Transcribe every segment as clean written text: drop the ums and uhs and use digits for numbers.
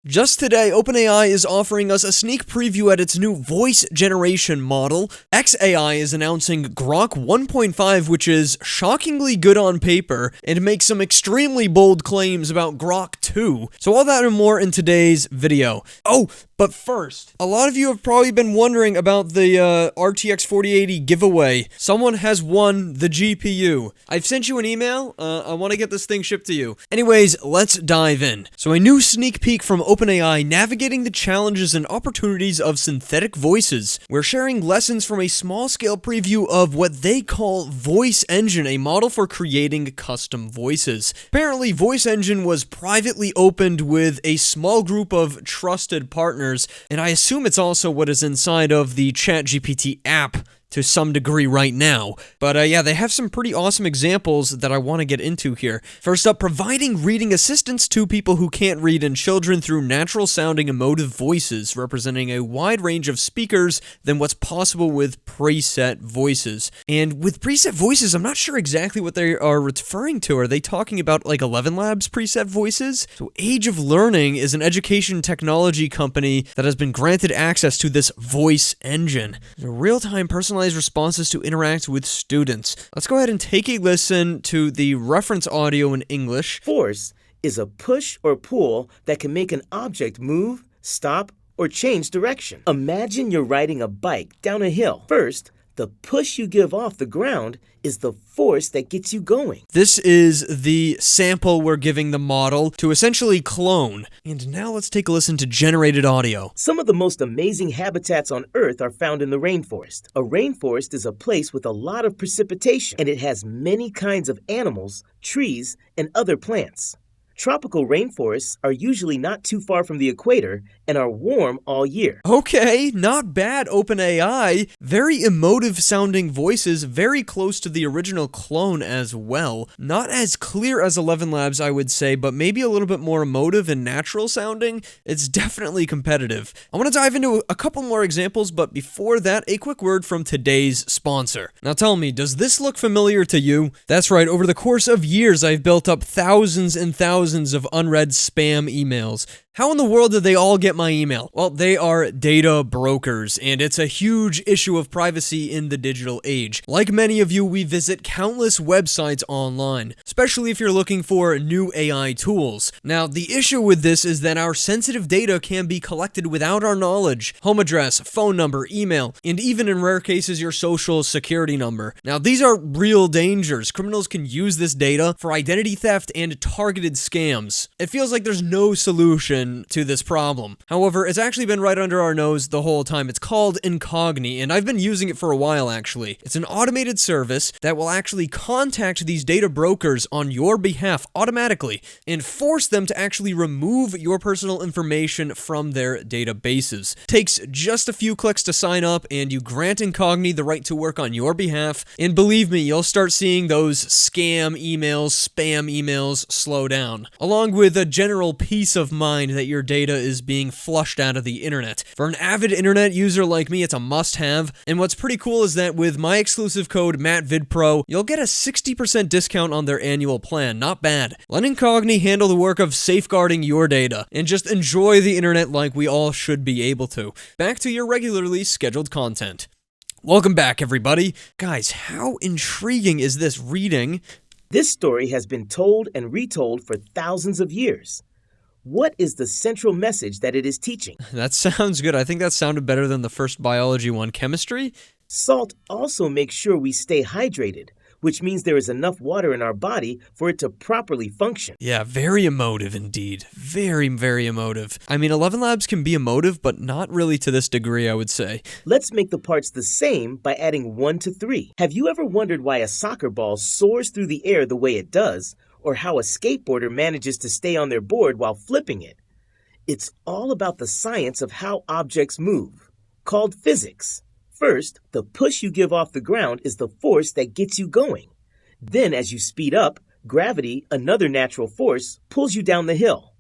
Just today, OpenAI is offering us a sneak preview at its new voice generation model. xAI is announcing Grok 1.5, which is shockingly good on paper, and makes some extremely bold claims about Grok 2. So all that and more in today's video. Oh, but first, a lot of you have probably been wondering about the RTX 4080 giveaway. Someone has won the GPU. I've sent you an email. I want to get this thing shipped to you. Anyways, let's dive in. So a new sneak peek from OpenAI navigating the challenges and opportunities of synthetic voices. We're sharing lessons from a small-scale preview of what they call Voice Engine, a model for creating custom voices. Apparently, Voice Engine was privately opened with a small group of trusted partners, and I assume it's also what is inside of the ChatGPT app to some degree right now. But yeah, they have some pretty awesome examples that I want to get into here. First up, providing reading assistance to people who can't read and children through natural-sounding emotive voices, representing a wide range of speakers than what's possible with preset voices. And with preset voices, I'm not sure exactly what they are referring to. Are they talking about like 11 Labs preset voices? So Age of Learning is an education technology company that has been granted access to this voice engine. A real-time personalized responses to interact with students. Let's go ahead and take a listen to the reference audio in English. Force is a push or pull that can make an object move, stop, or change direction. Imagine you're riding a bike down a hill. First, the push you give off the ground is the force that gets you going. This is the sample we're giving the model to essentially clone. And now let's take a listen to generated audio. Some of the most amazing habitats on Earth are found in the rainforest. A rainforest is a place with a lot of precipitation, and it has many kinds of animals, trees, and other plants. Tropical rainforests are usually not too far from the equator and are warm all year. Okay, not bad, OpenAI. Very emotive sounding voices, very close to the original clone as well. Not as clear as 11 Labs, I would say, but maybe a little bit more emotive and natural sounding. It's definitely competitive. I want to dive into a couple more examples, but before that, a quick word from today's sponsor. Now tell me, does this look familiar to you? That's right, over the course of years, I've built up thousands and thousands of unread spam emails. How in the world did they all get my email? Well, they are data brokers, and it's a huge issue of privacy in the digital age. Like many of you, we visit countless websites online, especially if you're looking for new AI tools. Now, the issue with this is that our sensitive data can be collected without our knowledge. Home address, phone number, email, and even in rare cases, your social security number. Now, these are real dangers. Criminals can use this data for identity theft and targeted scams. It feels like there's no solution to this problem. However, it's actually been right under our nose the whole time. It's called Incogni, and I've been using it for a while actually. It's an automated service that will actually contact these data brokers on your behalf automatically and force them to actually remove your personal information from their databases. It takes just a few clicks to sign up, and you grant Incogni the right to work on your behalf, and believe me, you'll start seeing those scam emails, spam emails slow down, along with a general peace of mind that your data is being flushed out of the internet. For an avid internet user like me, it's a must-have, and what's pretty cool is that with my exclusive code MattVidPro, you'll get a 60% discount on their annual plan. Not bad. Let Incogni handle the work of safeguarding your data, and just enjoy the internet like we all should be able to. Back to your regularly scheduled content. Welcome back, everybody. Guys, how intriguing is this reading? This story has been told and retold for thousands of years. What is the central message that it is teaching? That sounds good. I think that sounded better than the first biology one. Chemistry? Salt also makes sure we stay hydrated, which means there is enough water in our body for it to properly function. Yeah, very emotive indeed. Very, very emotive. I mean, 11 Labs can be emotive, but not really to this degree, I would say. Let's make the parts the same by adding 1 to 3. Have you ever wondered why a soccer ball soars through the air the way it does, or how a skateboarder manages to stay on their board while flipping it? It's all about the science of how objects move, called physics. First, the push you give off the ground is the force that gets you going. Then, as you speed up, gravity, another natural force, pulls you down the hill.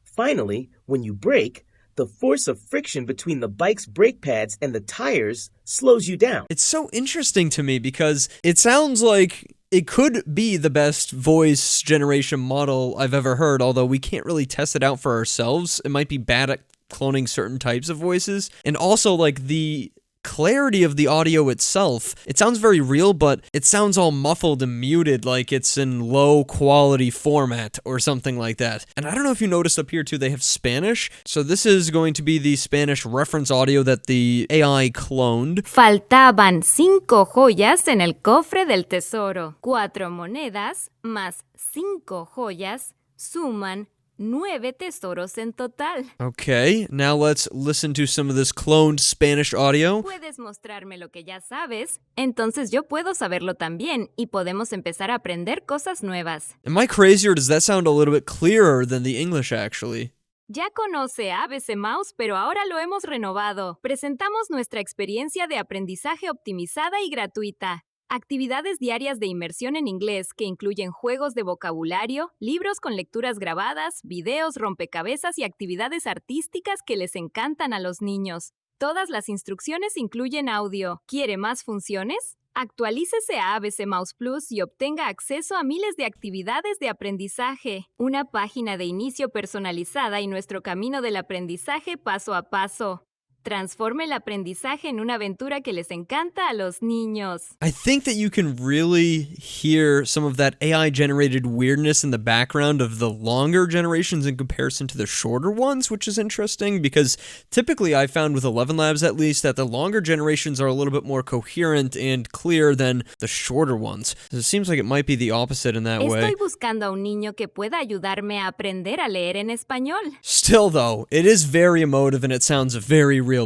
Finally, when you brake, the force of friction between the bike's brake pads and the tires slows you down. It's so interesting to me because it sounds like it could be the best voice generation model I've ever heard, although we can't really test it out for ourselves. It might be bad at cloning certain types of voices. And also, like, the clarity of the audio itself, it sounds very real, but it sounds all muffled and muted, like it's in low quality format or something like that. And I don't know if you noticed up here too, they have Spanish. So this is going to be the Spanish reference audio that the AI cloned. Faltaban 5 joyas en el cofre del tesoro. 4 monedas más 5 joyas suman 9 tesoros en total. Okay, now let's listen to some of this cloned Spanish audio. Puedes mostrarme lo que ya sabes, entonces yo puedo saberlo también y podemos empezar a aprender cosas nuevas. Am I crazy or does that sound a little bit clearer than the English actually? Ya conoce ABC Mouse, pero ahora lo hemos renovado. Presentamos nuestra experiencia de aprendizaje optimizada y gratuita. Actividades diarias de inmersión en inglés que incluyen juegos de vocabulario, libros con lecturas grabadas, videos, rompecabezas y actividades artísticas que les encantan a los niños. Todas las instrucciones incluyen audio. ¿Quiere más funciones? Actualícese a ABC Mouse Plus y obtenga acceso a miles de actividades de aprendizaje, una página de inicio personalizada y nuestro camino del aprendizaje paso a paso. Transforme el aprendizaje en una aventura que les encanta a los niños. I think that you can really hear some of that AI-generated weirdness in the background of the longer generations in comparison to the shorter ones, which is interesting because typically I found with 11 Labs at least that the longer generations are a little bit more coherent and clear than the shorter ones. So it seems like it might be the opposite in that way. Estoy buscando a un niño que pueda ayudarme a aprender a leer en español. Still though, it is very emotive and it sounds very realistic.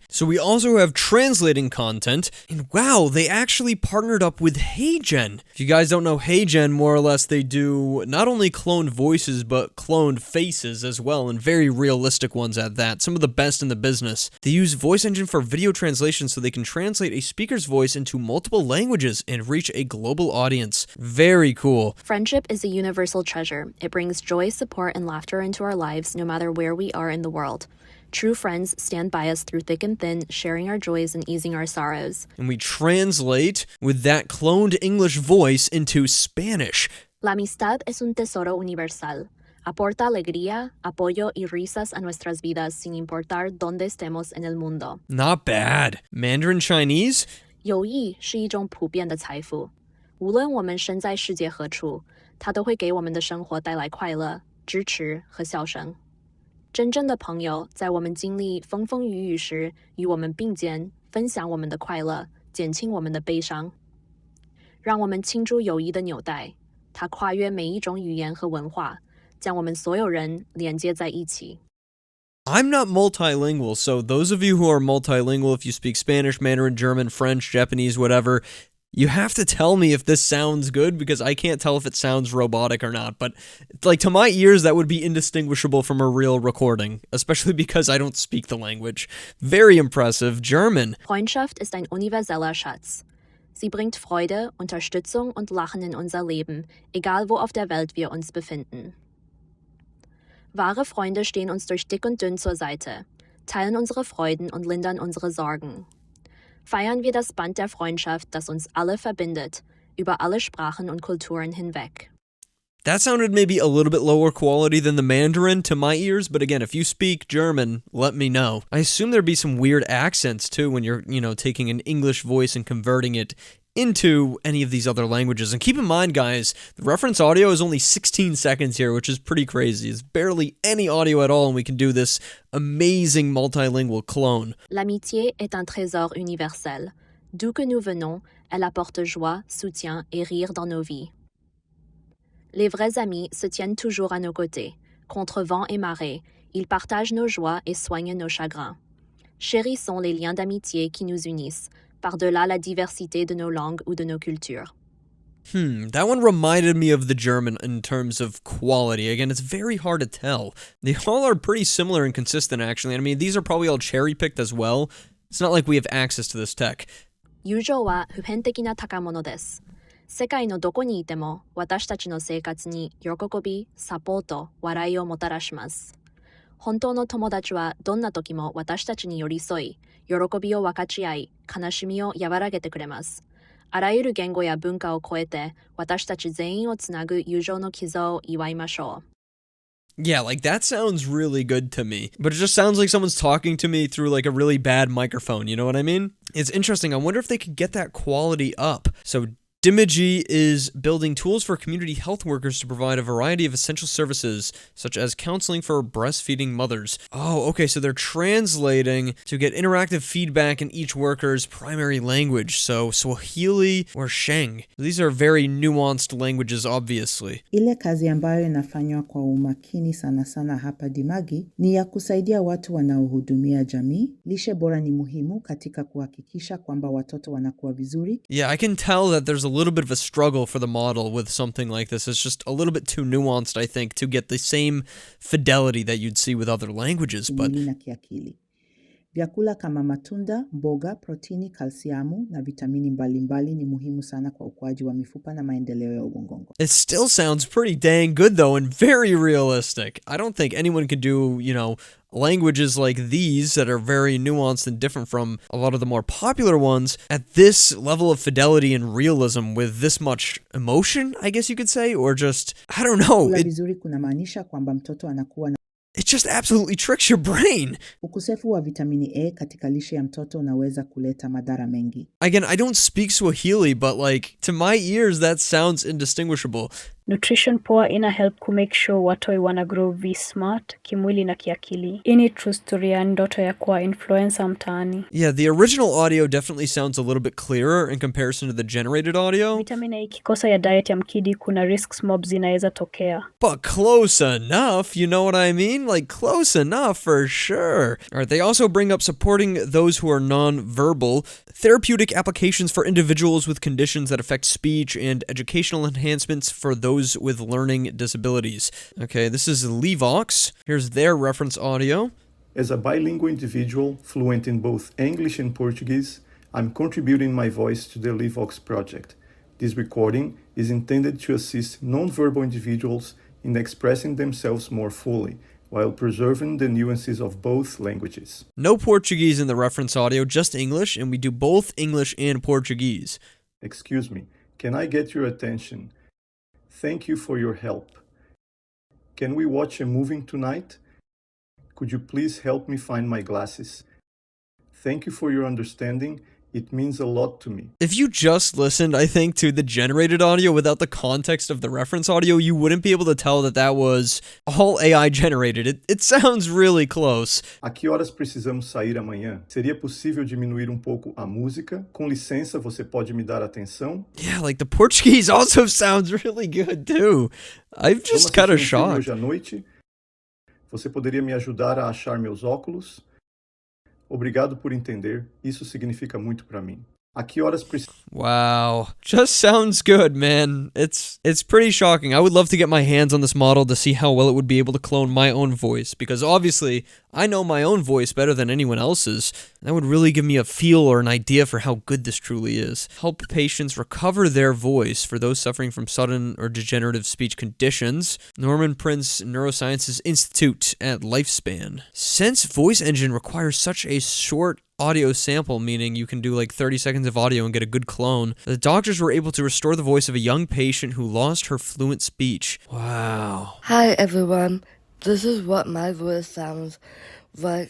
So we also have translating content, and wow, they actually partnered up with HeyGen. If you guys don't know HeyGen, more or less they do not only cloned voices, but cloned faces as well, and very realistic ones at that, some of the best in the business. They use voice engine for video translation so they can translate a speaker's voice into multiple languages and reach a global audience. Very cool. Friendship is a universal treasure. It brings joy, support, and laughter into our lives no matter where we are in the world. True friends stand by us through thick and thin, sharing our joys and easing our sorrows. And we translate with that cloned English voice into Spanish. La amistad es un tesoro universal. Aporta alegría, apoyo y risas a nuestras vidas sin importar dónde estemos en el mundo. Not bad. Mandarin Chinese? 友谊是一种普遍的财富，无论我们身在世界何处，它都会给我们的生活带来快乐、支持和笑声。真正的朋友在我们经历风风雨雨时与我们并肩，分享我们的快乐，减轻我们的悲伤。让我们庆祝友谊的纽带，它跨越每一种语言和文化，将我们所有人连接在一起。I'm not multilingual, so those of you who are multilingual, if you speak Spanish, Mandarin, German, French, Japanese, whatever, you have to tell me if this sounds good because I can't tell if it sounds robotic or not. But like to my ears, that would be indistinguishable from a real recording, especially because I don't speak the language. Very impressive. German. Freundschaft ist ein universeller Schatz. Sie bringt Freude, Unterstützung und Lachen in unser Leben, egal wo auf der Welt wir uns befinden. Wahre Freunde stehen uns durch dick und dünn zur Seite, teilen unsere Freuden und lindern unsere Sorgen. Feiern wir das Band der Freundschaft, das uns alle verbindet, über alle Sprachen und Kulturen hinweg. That sounded maybe a little bit lower quality than the Mandarin to my ears, but again, if you speak German, let me know. I assume there'd be some weird accents too when you're, taking an English voice and converting it into any of these other languages. And keep in mind, guys, the reference audio is only 16 seconds here, which is pretty crazy. It's barely any audio at all, and we can do this amazing multilingual clone. L'amitié est un trésor universel. D'où que nous venons, elle apporte joie, soutien et rire dans nos vies. Les vrais amis se tiennent toujours à nos côtés. Contre vent et marée, ils partagent nos joies et soignent nos chagrins. Chérissons les liens d'amitié qui nous unissent, par-delà la diversité de nos langues ou de nos cultures. That one reminded me of the German in terms of quality. Again, it's very hard to tell. They all are pretty similar and consistent, actually. I mean, these are probably all cherry-picked as well. It's not like we have access to this tech. 友情は普遍的な宝物です。世界のどこにいても私たちの生活に喜び、サポート、笑いをもたらします。本当の友達はどんな時も私たちに寄り添い、喜びを分かち合い、悲しみを和らげてくれます。あらゆる言語や文化を超えて、私たち全員をつなぐ友情の絆を祝いましょう。Yeah, like that sounds really good to me, but it just sounds like someone's talking to me through like a really bad microphone, you know what I mean? It's interesting. I wonder if they could get that quality up. So Dimiji is building tools for community health workers to provide a variety of essential services, such as counseling for breastfeeding mothers. Oh, okay, so they're translating to get interactive feedback in each worker's primary language, so Swahili or Sheng. These are very nuanced languages, obviously. Ile kazi ambayo inafanywa kwa umakini sana sana hapa Dimagi ni ya kusaidia watu wanaohudumia jamii. Lishe bora ni muhimu katika kuhakikisha kwamba watoto wanakuwa vizuri. Yeah, I can tell that there's a little bit of a struggle for the model with something like this. It's just a little bit too nuanced, I think, to get the same fidelity that you'd see with other languages. But Kimwili na kiakili. Vyakula kama matunda, mboga, protini, kalsiamu na vitamini mbalimbali ni muhimu sana kwa ukuaji wa mifupa na maendeleo ya ubongo. it still sounds pretty dang good, though, and very realistic. I don't think anyone could do, languages like these that are very nuanced and different from a lot of the more popular ones at this level of fidelity and realism with this much emotion, I guess you could say, or just, I don't know. Kula vizuri kunamaanisha kwamba mtoto anakuwa na It just absolutely tricks your brain. ukosefu wa vitamini A katika lishe ya mtoto unaweza kuleta madhara mengi. Again, I don't speak Swahili, but to my ears, that sounds indistinguishable. Nutrition poa ina help kumake sure watoi wana grow smart kimwili na kiakili. Ini true story ya ndoto ya kuwa influencer mtaani. Yeah, the original audio definitely sounds a little bit clearer in comparison to the generated audio. Vitamin A ikikosa ya diet ya mkidi kuna risks mob zinaweza tokea. But close enough, you know what I mean? Close enough for sure. Alright, they also bring up supporting those who are non-verbal, therapeutic applications for individuals with conditions that affect speech, and educational enhancements for those with learning disabilities. Okay, this is Levox. Here's their reference audio. As a bilingual individual, fluent in both English and Portuguese, I'm contributing my voice to the Levox project. This recording is intended to assist non-verbal individuals in expressing themselves more fully, while preserving the nuances of both languages. No Portuguese in the reference audio, just English, and we do both English and Portuguese. Excuse me, can I get your attention? Thank you for your help. Can we watch a movie tonight? Could you please help me find my glasses? Thank you for your understanding. It means a lot to me. If you just listened, I think, to the generated audio without the context of the reference audio, you wouldn't be able to tell that that was all AI generated. It sounds really close. A que horas precisamos sair amanhã? Seria possível diminuir pouco a música? Com licença, você pode me dar atenção? Yeah, the Portuguese also sounds really good, too. I'm just kind of shocked. Hoje à noite? Você poderia me ajudar a achar meus óculos? Obrigado por entender. Isso significa muito para mim. A que horas Wow. Just sounds good, man. It's pretty shocking. I would love to get my hands on this model to see how well it would be able to clone my own voice, because obviously I know my own voice better than anyone else's. That would really give me a feel or an idea for how good this truly is. Help patients recover their voice for those suffering from sudden or degenerative speech conditions. Norman Prince Neurosciences Institute at Lifespan. Since voice engine requires such a short audio sample, meaning you can do 30 seconds of audio and get a good clone, the doctors were able to restore the voice of a young patient who lost her fluent speech. Wow. Hi everyone, this is what my voice sounds like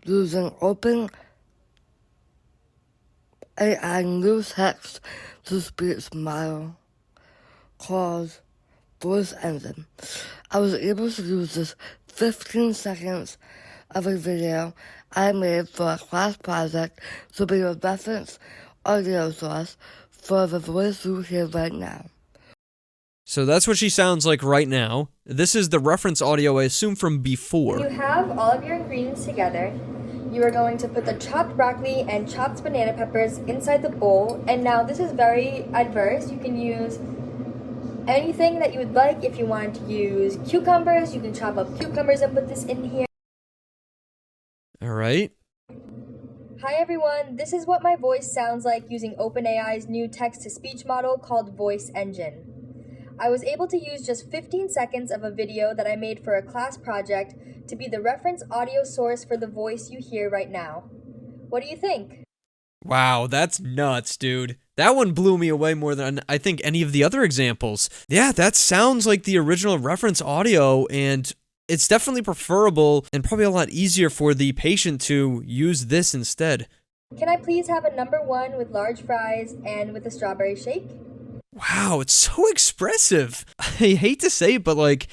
using open AI new text to speech model called Voice Engine. I was able to use this 15 seconds of a video I made for a class project to be a reference audio source for the voice you hear right now. So that's what she sounds like right now. This is the reference audio, I assume, from before. When you have all of your ingredients together, you are going to put the chopped broccoli and chopped banana peppers inside the bowl. And now this is very adverse. You can use anything that you would like. If you want to use cucumbers, you can chop up cucumbers and put this in here. All right. Hi everyone, this is what my voice sounds like using OpenAI's new text-to-speech model called Voice Engine. I was able to use just 15 seconds of a video that I made for a class project to be the reference audio source for the voice you hear right now. What do you think? Wow, that's nuts, dude. That one blew me away more than I think any of the other examples. Yeah, that sounds like the original reference audio, and it's definitely preferable and probably a lot easier for the patient to use this instead. Can I please have a number 1 with large fries and with a strawberry shake? Wow, it's so expressive. I hate to say it, but like,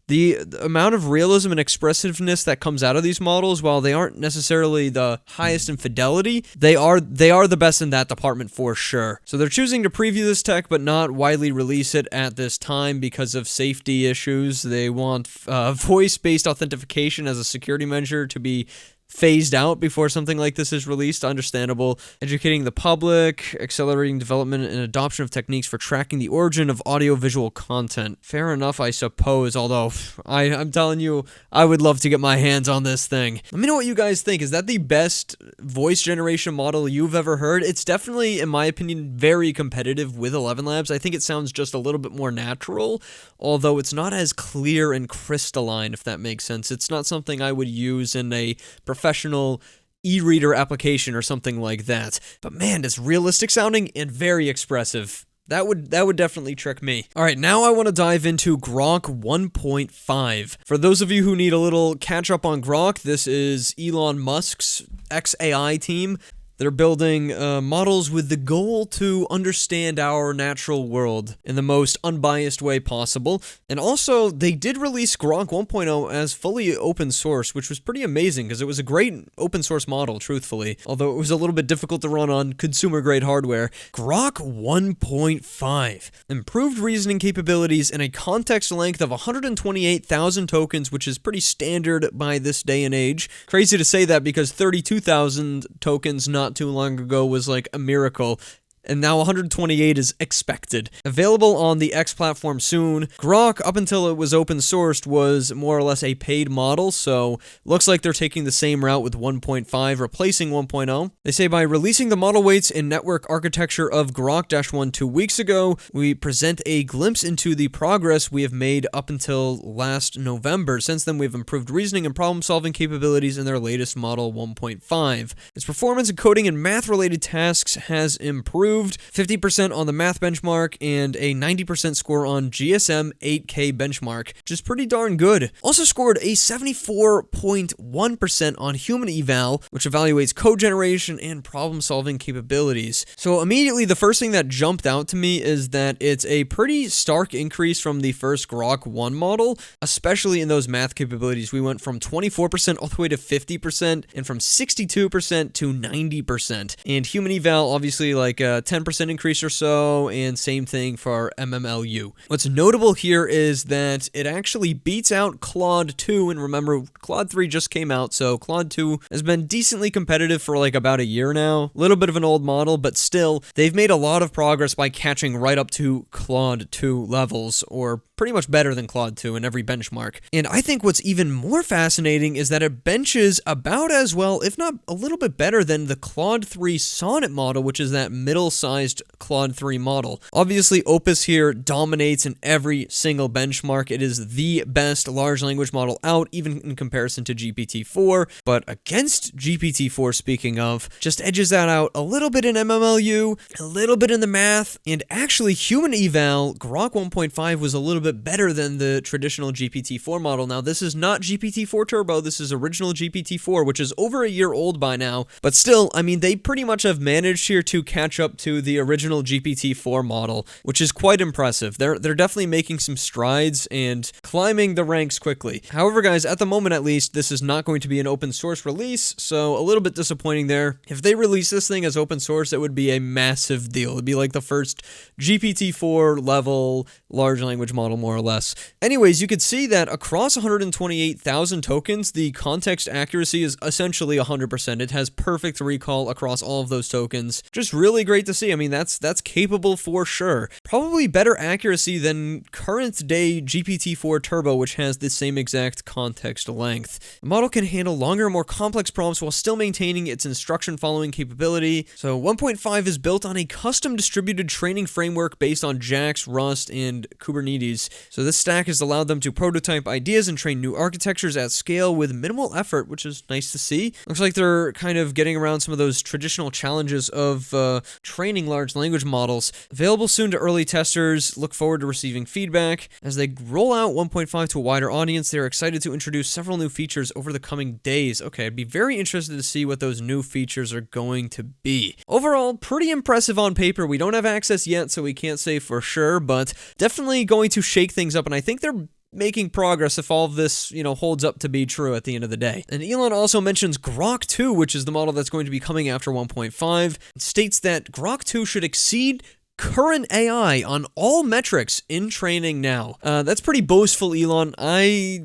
the amount of realism and expressiveness that comes out of these models, while they aren't necessarily the highest in fidelity, they are the best in that department for sure. So they're choosing to preview this tech but not widely release it at this time because of safety issues. They want voice-based authentication as a security measure to be phased out before something like this is released. Understandable. Educating the public, accelerating development and adoption of techniques for tracking the origin of audiovisual content. Fair enough, I suppose, although I'm telling you, I would love to get my hands on this thing. Let me know what you guys think. Is that the best voice generation model you've ever heard? It's definitely, in my opinion, very competitive with 11 Labs. I think it sounds just a little bit more natural, although it's not as clear and crystalline, if that makes sense. It's not something I would use in a professional e-reader application or something like that. But man, it's realistic sounding and very expressive. That would definitely trick me. All right, now I want to dive into Grok 1.5. For those of you who need a little catch up on Grok, this is Elon Musk's XAI team. They're building models with the goal to understand our natural world in the most unbiased way possible. And also, they did release Grok 1.0 as fully open source, which was pretty amazing because it was a great open source model, truthfully. Although it was a little bit difficult to run on consumer-grade hardware. Grok 1.5. Improved reasoning capabilities and a context length of 128,000 tokens, which is pretty standard by this day and age. Crazy to say that because 32,000 tokens not too long ago was like a miracle, and now 128 is expected. Available on the X platform soon. Grok, up until it was open sourced, was more or less a paid model, so looks like they're taking the same route with 1.5, replacing 1.0. They say by releasing the model weights and network architecture of Grok-1 2 weeks ago, we present a glimpse into the progress we have made up until last November. Since then, we've improved reasoning and problem-solving capabilities in their latest model 1.5. Its performance in coding and math-related tasks has improved 50% on the math benchmark and a 90% score on GSM 8K benchmark, which is pretty darn good. Also scored a 74.1% on human eval, which evaluates code generation and problem-solving capabilities. So immediately the first thing that jumped out to me is that it's a pretty stark increase from the first Grok 1 model, especially in those math capabilities. We went from 24% all the way to 50% and from 62% to 90%. And human eval, obviously, like 10% increase or so, and same thing for MMLU. What's notable here is that it actually beats out Claude 2, and remember, Claude 3 just came out, so Claude 2 has been decently competitive for like about a year now. A little bit of an old model, but still, they've made a lot of progress by catching right up to Claude 2 levels, or pretty much better than Claude 2 in every benchmark. And I think what's even more fascinating is that it benches about as well, if not a little bit better than the Claude 3 Sonnet model, which is that middle-sized Claude 3 model. Obviously, Opus here dominates in every single benchmark. It is the best large language model out, even in comparison to GPT-4, but against GPT-4, speaking of, just edges that out a little bit in MMLU, a little bit in the math, and actually human eval, Grok 1.5 was a little bit better than the traditional GPT-4 model. Now, this is not GPT-4 Turbo, this is original GPT-4, which is over a year old by now, but still, I mean, they pretty much have managed here to catch up to the original GPT-4 model, which is quite impressive. They're definitely making some strides and climbing the ranks quickly. However, guys, at the moment at least, this is not going to be an open source release, so a little bit disappointing there. If they release this thing as open source, it would be a massive deal. It'd be like the first GPT-4 level large language model, more or less. Anyways, you could see that across 128,000 tokens, the context accuracy is essentially 100%. It has perfect recall across all of those tokens. Just really great to to see. I mean, that's capable for sure. Probably better accuracy than current day GPT-4 Turbo, which has the same exact context length. The model can handle longer, more complex prompts while still maintaining its instruction following capability. So 1.5 is built on a custom distributed training framework based on JAX, Rust, and Kubernetes. So this stack has allowed them to prototype ideas and train new architectures at scale with minimal effort, which is nice to see. Looks like they're kind of getting around some of those traditional challenges of training large language models. Available soon to early testers. Look forward to receiving feedback. As they roll out 1.5 to a wider audience, they're excited to introduce several new features over the coming days. Okay, I'd be very interested to see what those new features are going to be. Overall, pretty impressive on paper. We don't have access yet, so we can't say for sure, but definitely going to shake things up, and I think they're making progress if all of this, holds up to be true at the end of the day. And Elon also mentions Grok 2, which is the model that's going to be coming after 1.5, states that Grok 2 should exceed current AI on all metrics in training now. That's pretty boastful, Elon. I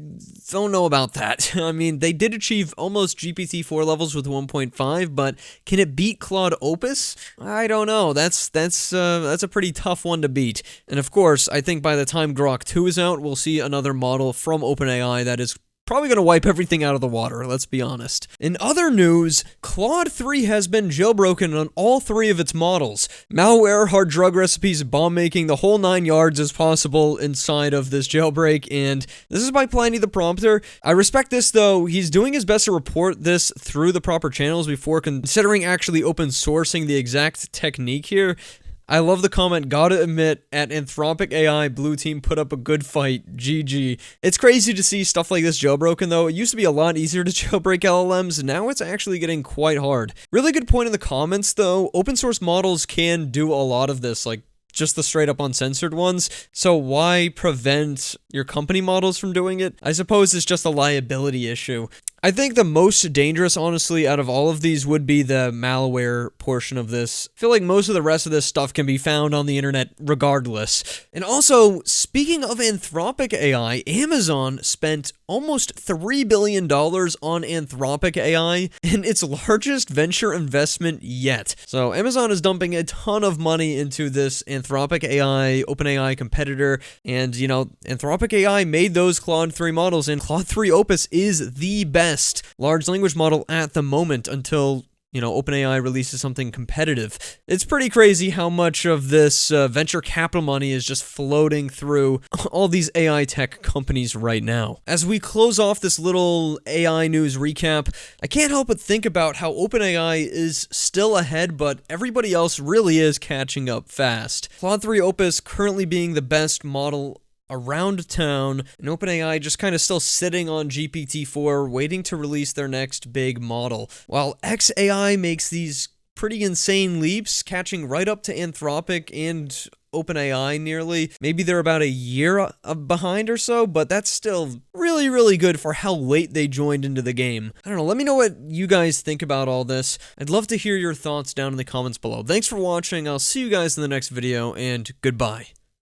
don't know about that. I mean, they did achieve almost GPT-4 levels with 1.5, but can it beat Claude Opus? I don't know. That's a pretty tough one to beat. And of course, I think by the time Grok 2 is out, we'll see another model from OpenAI that is probably going to wipe everything out of the water, let's be honest. In other news, Claude 3 has been jailbroken on all 3 of its models. Malware, hard drug recipes, bomb making, the whole 9 yards is possible inside of this jailbreak, and this is by Pliny the Prompter. I respect this though. He's doing his best to report this through the proper channels before considering actually open sourcing the exact technique here. I love the comment, gotta admit, at Anthropic AI, blue team put up a good fight, GG. It's crazy to see stuff like this jailbroken though. It used to be a lot easier to jailbreak LLMs, now it's actually getting quite hard. Really good point in the comments though, open source models can do a lot of this, like just the straight up uncensored ones, so why prevent your company models from doing it? I suppose it's just a liability issue. I think the most dangerous, honestly, out of all of these would be the malware portion of this. I feel like most of the rest of this stuff can be found on the internet regardless. And also, speaking of Anthropic AI, Amazon spent almost $3 billion on Anthropic AI in its largest venture investment yet. So Amazon is dumping a ton of money into this Anthropic AI, OpenAI competitor, and Anthropic AI made those Claude 3 models, and Claude 3 Opus is the best large language model at the moment until OpenAI releases something competitive. It's pretty crazy how much of this venture capital money is just floating through all these AI tech companies right now. As we close off this little AI news recap, I can't help but think about how OpenAI is still ahead, but everybody else really is catching up fast. Claude 3 Opus currently being the best model around town, and OpenAI just kind of still sitting on GPT-4, waiting to release their next big model. While xAI makes these pretty insane leaps, catching right up to Anthropic and OpenAI nearly. Maybe they're about a year behind or so, but that's still really, really good for how late they joined into the game. I don't know, let me know what you guys think about all this. I'd love to hear your thoughts down in the comments below. Thanks for watching, I'll see you guys in the next video, and goodbye.